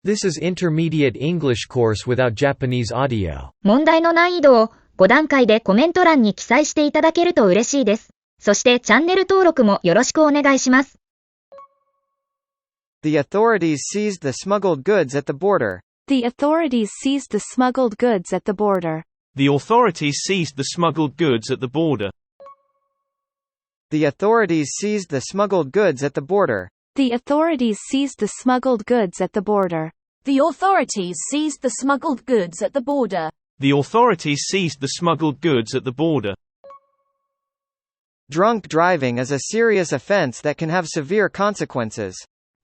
This is intermediate English course without Japanese audio. 問題の難易度を5段階でコメント欄に記載していただけると嬉しいです。そしてチャンネル登録もよろしくお願いします。The authorities seized the smuggled goods at the border. The authorities seized the smuggled goods at the border. The authorities seized the smuggled goods at the border. The authorities seized the smuggled goods at the border. The authorities seized the smuggled goods at the border. The authorities seized the smuggled goods at the border. The authorities seized the smuggled goods at the border. Drunk driving is a serious offense that can have severe consequences.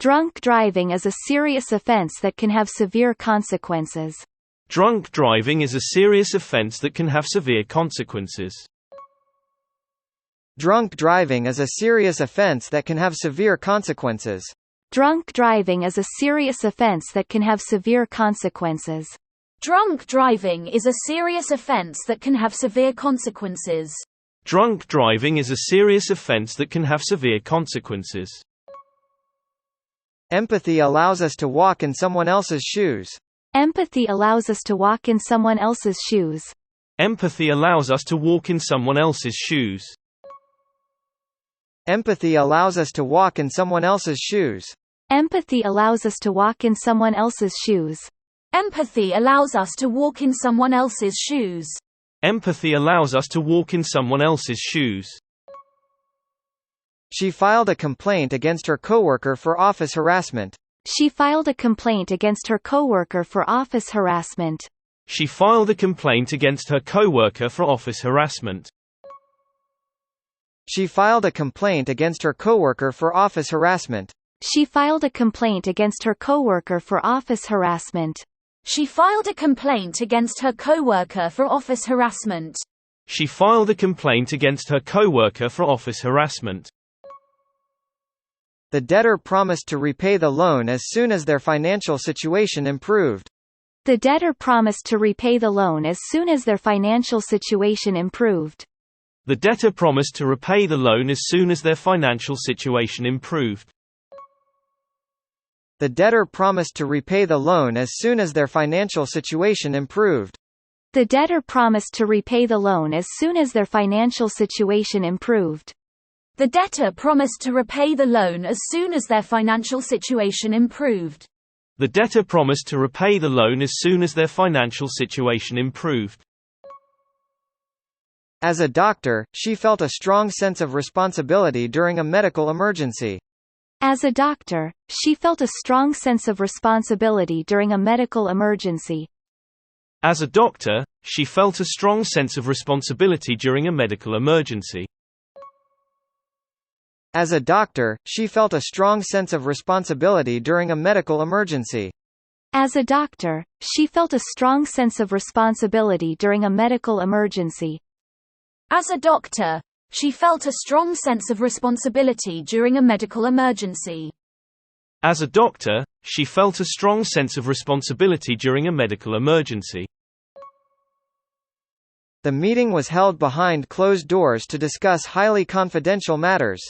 Drunk driving is a serious offense that can have severe consequences. Drunk driving is a serious offense that can have severe consequences. Drunk driving is a serious offense that can have severe consequences. Drunk driving is a serious offense that can have severe consequences. Drunk driving is a serious offense that can have severe consequences. Drunk driving is a serious offense that can have severe consequences. Empathy allows us to walk in someone else's shoes. Empathy allows us to walk in someone else's shoes. Empathy allows us to walk in someone else's shoes. Empathy allows us to walk in someone else's shoes. Empathy allows us to walk in someone else's shoes. Empathy allows us to walk in someone else's shoes. Empathy allows us to walk in someone else's shoes. She filed a complaint against her coworker for office harassment. She filed a complaint against her coworker for office harassment. She filed a complaint against her coworker for office harassment. She filed a complaint against her coworker for office harassment. She filed a complaint against her coworker for office harassment. She filed a complaint against her coworker for office harassment. She filed a complaint against her coworker for office harassment. The debtor promised to repay the loan as soon as their financial situation improved. The debtor promised to repay the loan as soon as their financial situation improved. The debtor promised to repay the loan as soon as their financial situation improved. The debtor promised to repay the loan as soon as their financial situation improved. The debtor promised to repay the loan as soon as their financial situation improved. The debtor promised to repay the loan as soon as their financial situation improved. The debtor promised to repay the loan as soon as their financial situation improved. As a doctor, she felt a strong sense of responsibility during a medical emergency. As a doctor, she felt a strong sense of responsibility during a medical emergency. As a doctor, she felt a strong sense of responsibility during a medical emergency. As a doctor, she felt a strong sense of responsibility during a medical emergency. As a doctor, she felt a strong sense of responsibility during a medical emergency. As a doctor, she felt a strong sense of responsibility during a medical emergency. As a doctor, she felt a strong sense of responsibility during a medical emergency. The meeting was held behind closed doors to discuss highly confidential matters.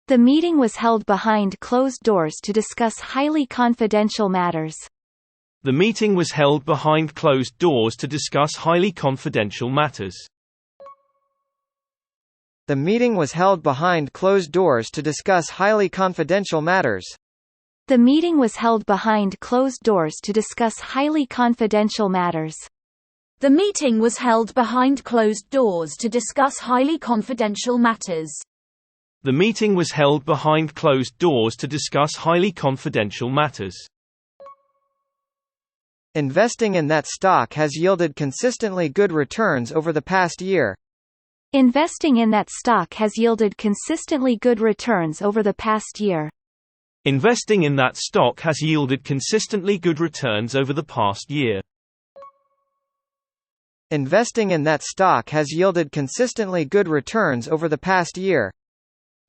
The meeting was held behind closed doors to discuss highly confidential matters. The meeting was held behind closed doors to discuss highly confidential matters. The meeting was held behind closed doors to discuss highly confidential matters. The meeting was held behind closed doors to discuss highly confidential matters. The meeting was held behind closed doors to discuss highly confidential matters. The meeting was held behind closed doors to discuss highly confidential matters. Investing in that stock has yielded consistently good returns over the past year. Investing in that stock has yielded consistently good returns over the past year. Investing in that stock has yielded consistently good returns over the past year. Investing in that stock has yielded consistently good returns over the past year.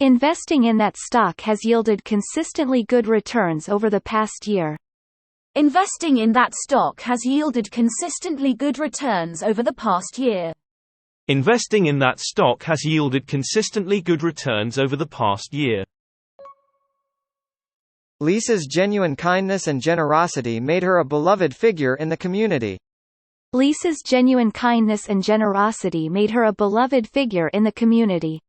Investing in that stock has yielded consistently good returns over the past year. Investing in that stock has yielded consistently good returns over the past year. Investing in that stock has yielded consistently good returns over the past year. Lisa's genuine kindness and generosity made her a beloved figure in the community. Lisa's genuine kindness and generosity made her a beloved figure in the community.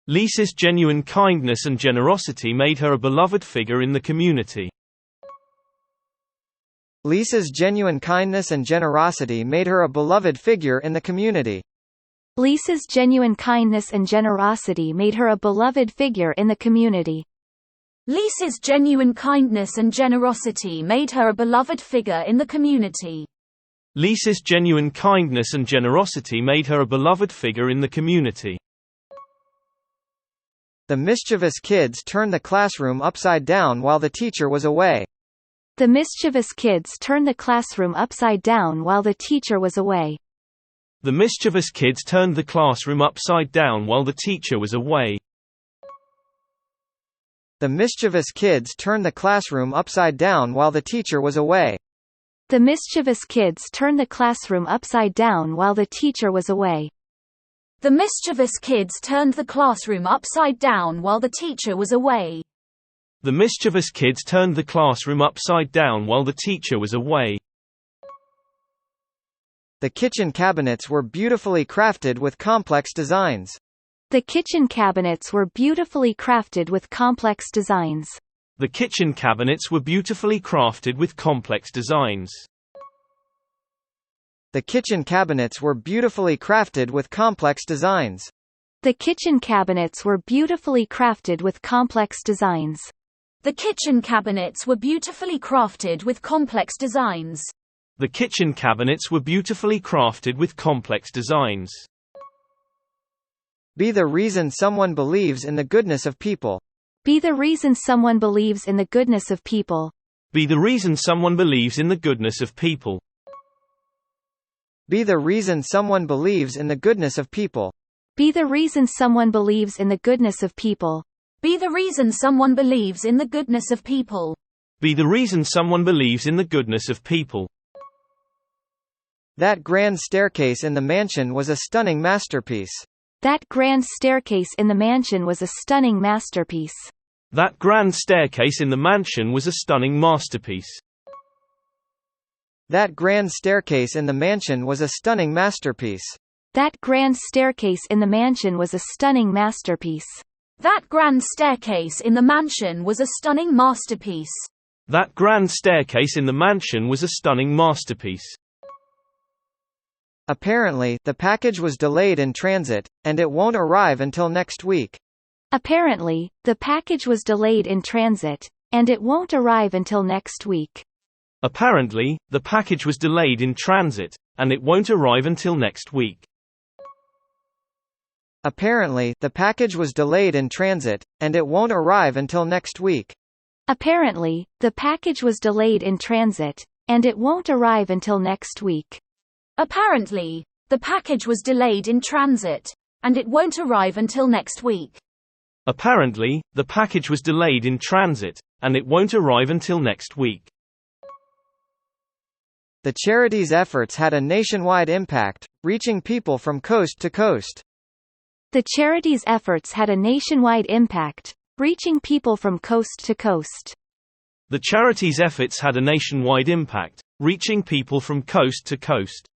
Lisa's genuine kindness and generosity made her a beloved figure in the community. Lisa's genuine kindness and generosity made her a beloved figure in the community. Lisa's genuine kindness and generosity made her a beloved figure in the community. Lisa's genuine kindness and generosity made her a beloved figure in the community. Lisa's genuine kindness and generosity made her a beloved figure in the community. The mischievous kids turned the classroom upside down while the teacher was away. The mischievous kids turned the classroom upside down while the teacher was away. The mischievous kids turned the classroom upside down while the teacher was away. The mischievous kids turned the classroom upside down while the teacher was away. The mischievous kids turned the classroom upside down while the teacher was away. The mischievous kids turned the classroom upside down while the teacher was away. The mischievous kids turned the classroom upside down while the teacher was away. The kitchen cabinets were beautifully crafted with complex designs. The kitchen cabinets were beautifully crafted with complex designs. The kitchen cabinets were beautifully crafted with complex designs. The kitchen cabinets were beautifully crafted with complex designs. The kitchen cabinets were beautifully crafted with complex designs. The kitchen cabinets were beautifully crafted with complex designs. The kitchen cabinets were beautifully crafted with complex designs. Be the reason someone believes in the goodness of people. Be the reason someone believes in the goodness of people. Be the reason someone believes in the goodness of people. Be the reason someone believes in the goodness of people. Be the reason someone believes in the goodness of people. Be the reason someone believes in the goodness of people. Be the reason someone believes in the goodness of people. That grand staircase in the mansion was a stunning masterpiece. That grand staircase in the mansion was a stunning masterpiece. That grand staircase in the mansion was a stunning masterpiece. That grand staircase in the mansion was a stunning masterpiece. That grand staircase in the mansion was a stunning masterpiece. That grand staircase in the mansion was a stunning masterpiece. That grand staircase in the mansion was a stunning masterpiece. Apparently, the package was delayed in transit, and it won't arrive until next week. Apparently, the package was delayed in transit, and it won't arrive until next week. Apparently, the package was delayed in transit, and it won't arrive until next week. Apparently, the package was delayed in transit, and it won't arrive until next week. Apparently, the package was delayed in transit, and it won't arrive until next week. Apparently, the package was delayed in transit, and it won't arrive until next week. Apparently, the package was delayed in transit, and it won't arrive until next week. The charity's efforts had a nationwide impact, reaching people from coast to coast. The charity's efforts had a nationwide impact, reaching people from coast to coast. The charity's efforts had a nationwide impact, reaching people from coast to coast.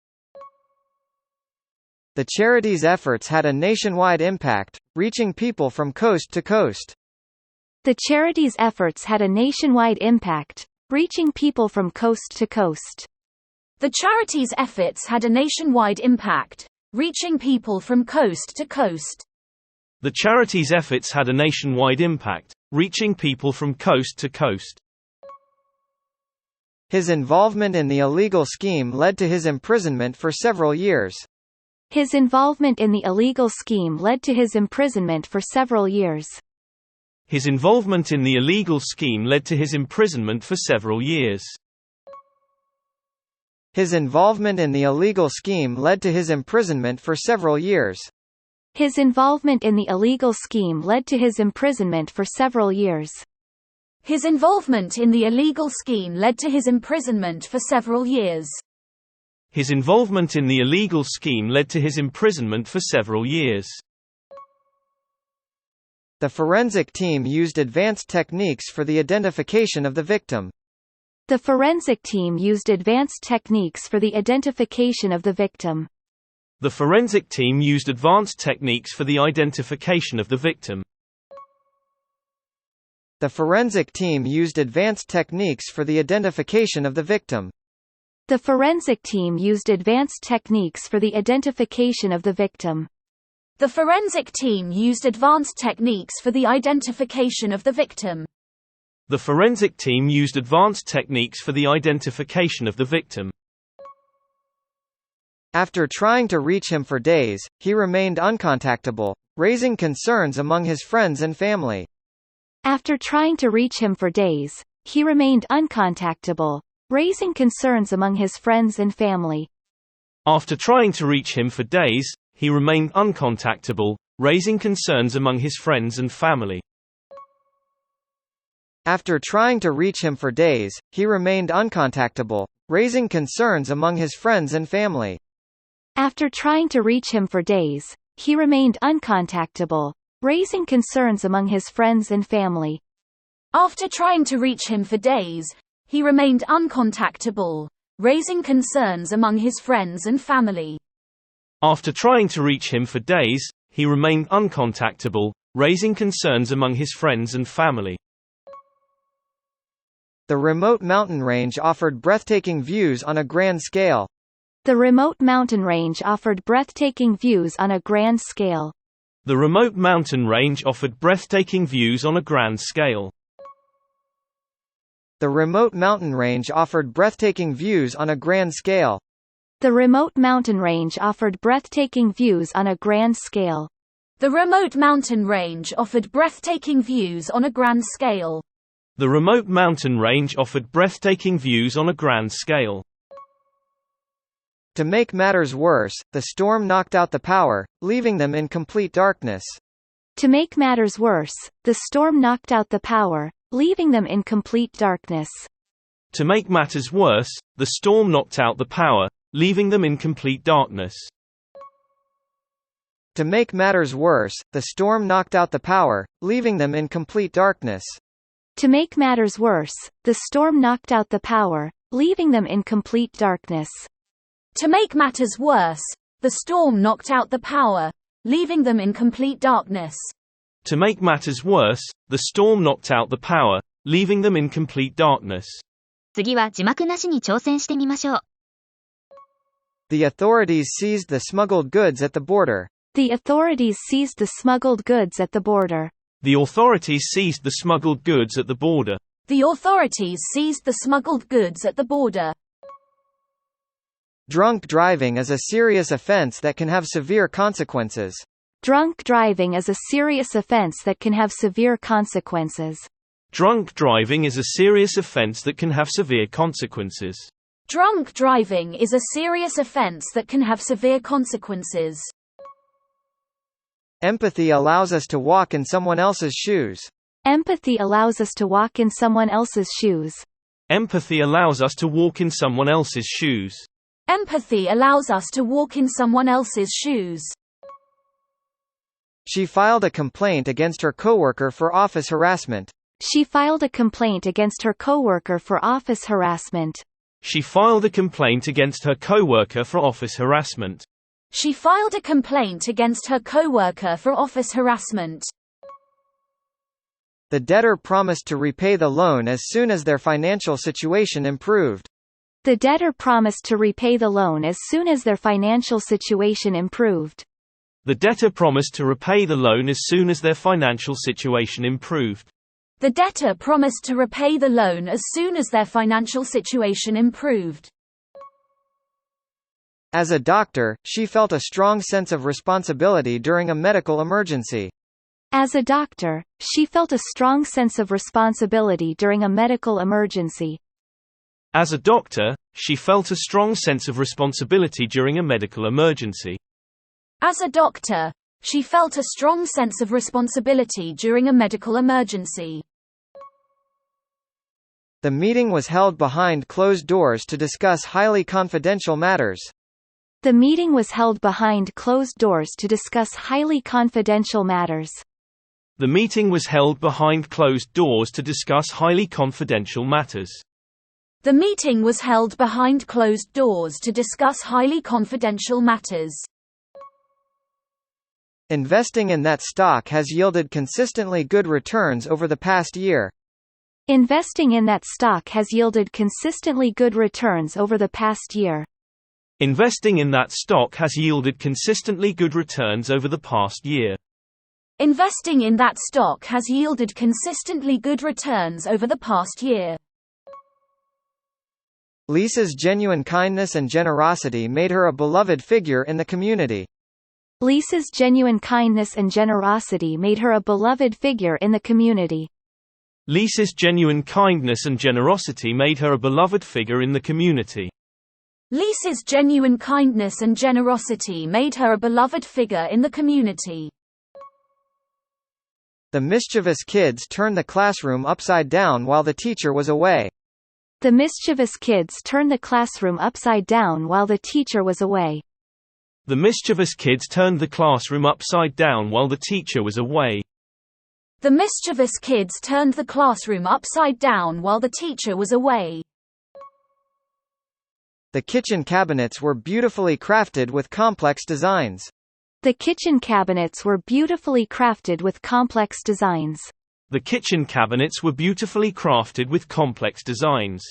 The charity's efforts had a nationwide impact, reaching people from coast to coast. The charity's efforts had a nationwide impact, reaching people from coast to coast. The charity's efforts had a nationwide impact, reaching people from coast to coast. The charity's efforts had a nationwide impact, reaching people from coast to coast. His involvement in the illegal scheme led to his imprisonment for several years. His involvement in the illegal scheme led to his imprisonment for several years. His involvement in the illegal scheme led to his imprisonment for several years. His involvement in the illegal scheme led to his imprisonment for several years. His involvement in the illegal scheme led to his imprisonment for several years. His involvement in the illegal scheme led to his imprisonment for several years. His involvement in the illegal scheme led to his imprisonment for several years. The forensic team used advanced techniques for the identification of the victim. The forensic team used advanced techniques for the identification of the victim. The forensic team used advanced techniques for the identification of the victim. The forensic team used advanced techniques for the identification of the victim. The forensic team used advanced techniques for the identification of the victim. The forensic team used advanced techniques for the identification of the victim. The forensic team used advanced techniques for the identification of the victim. After trying to reach him for days, he remained uncontactable, raising concerns among his friends and family. After trying to reach him for days, he remained uncontactable, raising concerns among his friends and family. After trying to reach him for days, he remained uncontactable, raising concerns among his friends and family. After trying to reach him for days, he remained uncontactable, raising concerns among his friends and family. After trying to reach him for days, he remained uncontactable, raising concerns among his friends and family. After trying to reach him for days, he remained uncontactable, raising concerns among his friends and family. After trying to reach him for days, he remained uncontactable, raising concerns among his friends and family. The remote mountain range offered breathtaking views on a grand scale. The remote mountain range offered breathtaking views on a grand scale. The remote mountain range offered breathtaking views on a grand scale. The remote mountain range offered breathtaking views on a grand scale. The remote mountain range offered breathtaking views on a grand scale. The remote mountain range offered breathtaking views on a grand scale. The remote mountain range offered breathtaking views on a grand scale. To make matters worse, the storm knocked out the power, leaving them in complete darkness. To make matters worse, the storm knocked out the power, leaving them in complete darkness. To make matters worse, the storm knocked out the power, leaving them in complete darkness. To make matters worse, the storm knocked out the power, leaving them in complete darkness. To make matters worse, the storm knocked out the power, leaving them in complete darkness. To make matters worse, the storm knocked out the power, leaving them in complete darkness. To make matters worse, the storm knocked out the power, leaving them in complete darkness. 次は字幕なしに挑戦してみましょう。The authorities seized the smuggled goods at the border. The authorities seized the smuggled goods at the border. The authorities seized the smuggled goods at the border. The authorities seized the smuggled goods at the border. Drunk driving is a serious offense that can have severe consequences. Drunk driving is a serious offense that can have severe consequences. Drunk driving is a serious offense that can have severe consequences. Drunk driving is a serious offense that can have severe consequences. Empathy allows us to walk in someone else's shoes. Empathy allows us to walk in someone else's shoes. Empathy allows us to walk in someone else's shoes. Empathy allows us to walk in someone else's shoes. She filed a complaint against her coworker for office harassment. She filed a complaint against her coworker for office harassment. She filed a complaint against her coworker for office harassment. She filed a complaint against her coworker for office harassment. The debtor promised to repay the loan as soon as their financial situation improved. The debtor promised to repay the loan as soon as their financial situation improved. The debtor promised to repay the loan as soon as their financial situation improved. The debtor promised to repay the loan as soon as their financial situation improved. As a doctor, she felt a strong sense of responsibility during a medical emergency. As a doctor, she felt a strong sense of responsibility during a medical emergency. As a doctor, she felt a strong sense of responsibility during a medical emergency. As a doctor, she felt a strong sense of responsibility during a medical emergency. The meeting was held behind closed doors to discuss highly confidential matters. The meeting was held behind closed doors to discuss highly confidential matters. The meeting was held behind closed doors to discuss highly confidential matters. The meeting was held behind closed doors to discuss highly confidential matters. Investing in that stock has yielded consistently good returns over the past year. Investing in that stock has yielded consistently good returns over the past year. Investing in that stock has yielded consistently good returns over the past year. Investing in that stock has yielded consistently good returns over the past year. Lisa's genuine kindness and generosity made her a beloved figure in the community. Lisa's genuine kindness and generosity made her a beloved figure in the community. Lisa's genuine kindness and generosity made her a beloved figure in the community. Lisa's genuine kindness and generosity made her a beloved figure in the community. The mischievous kids turned the classroom upside down while the teacher was away. The mischievous kids turned the classroom upside down while the teacher was away. The mischievous kids turned the classroom upside down while the teacher was away. The mischievous kids turned the classroom upside down while the teacher was away. The kitchen cabinets were beautifully crafted with complex designs. The kitchen cabinets were beautifully crafted with complex designs. The kitchen cabinets were beautifully crafted with complex designs.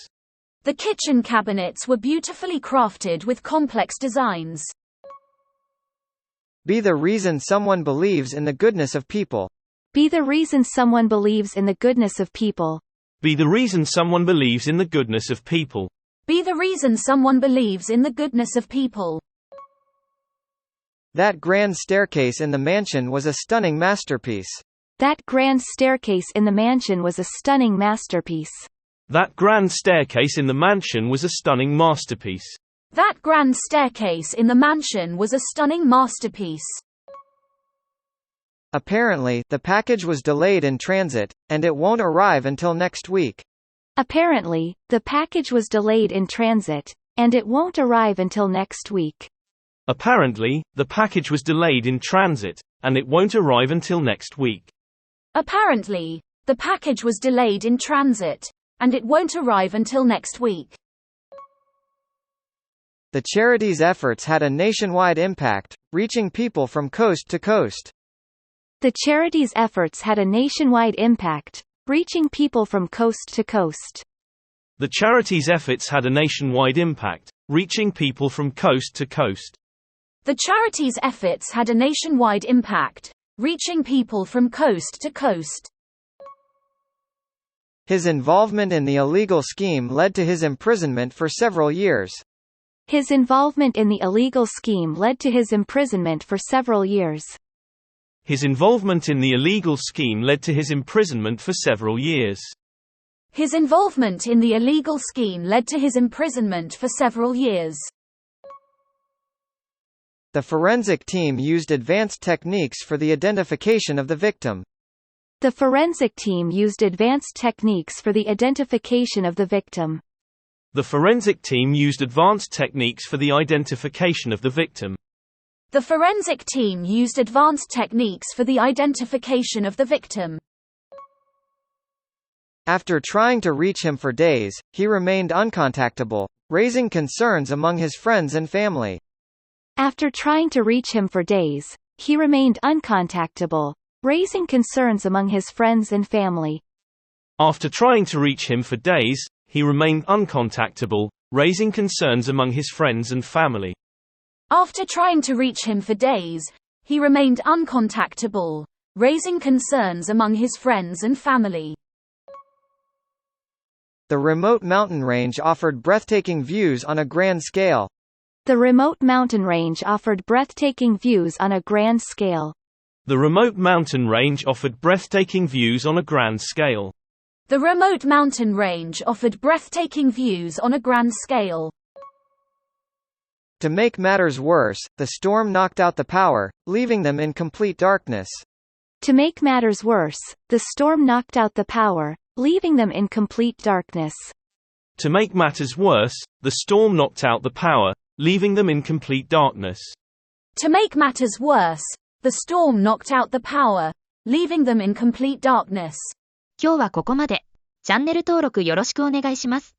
The kitchen cabinets were beautifully crafted with complex designs. Be the reason someone believes in the goodness of people. Be the reason someone believes in the goodness of people. Be the reason someone believes in the goodness of people. Be the reason someone believes in the goodness of people. That grand staircase in the mansion was a stunning masterpiece. That grand staircase in the mansion was a stunning masterpiece. That grand staircase in the mansion was a stunning masterpiece. That grand staircase in the mansion was a stunning masterpiece. Apparently, the package was delayed in transit, and it won't arrive until next week. Apparently, the package was delayed in transit, and it won't arrive until next week. Apparently, the package was delayed in transit, and it won't arrive until next week. Apparently, the package was delayed in transit, and it won't arrive until next week. The charity's efforts had a nationwide impact, reaching people from coast to coast. The charity's efforts had a nationwide impact, reaching people from coast to coast. The charity's efforts had a nationwide impact, reaching people from coast to coast. The charity's efforts had a nationwide impact, reaching people from coast to coast. His involvement in the illegal scheme led to his imprisonment for several years. His involvement in the illegal scheme led to his imprisonment for several years. His involvement in the illegal scheme led to his imprisonment for several years. His involvement in the illegal scheme led to his imprisonment for several years. The forensic team used advanced techniques for the identification of the victim. The forensic team used advanced techniques for the identification of the victim. The forensic team used advanced techniques for the identification of the victim. The forensic team used advanced techniques for the identification of the victim. After trying to reach him for days, he remained uncontactable, raising concerns among his friends and family. After trying to reach him for days, he remained uncontactable, raising concerns among his friends and family. After trying to reach him for days, he remained uncontactable, raising concerns among his friends and family. After trying to reach him for days, he remained uncontactable, raising concerns among his friends and family. The remote mountain range offered breathtaking views on a grand scale. The remote mountain range offered breathtaking views on a grand scale. The remote mountain range offered breathtaking views on a grand scale. The remote mountain range offered breathtaking views on a grand scale. To make matters worse, the storm knocked out the power, leaving them in complete darkness. To make matters worse, the storm knocked out the power, leaving them in complete darkness. To make matters worse, the storm knocked out the power, leaving them in complete darkness. To make matters worse, the storm knocked out the power, leaving them in complete darkness. 今日はここまで。チャンネル登録よろしくお願いします。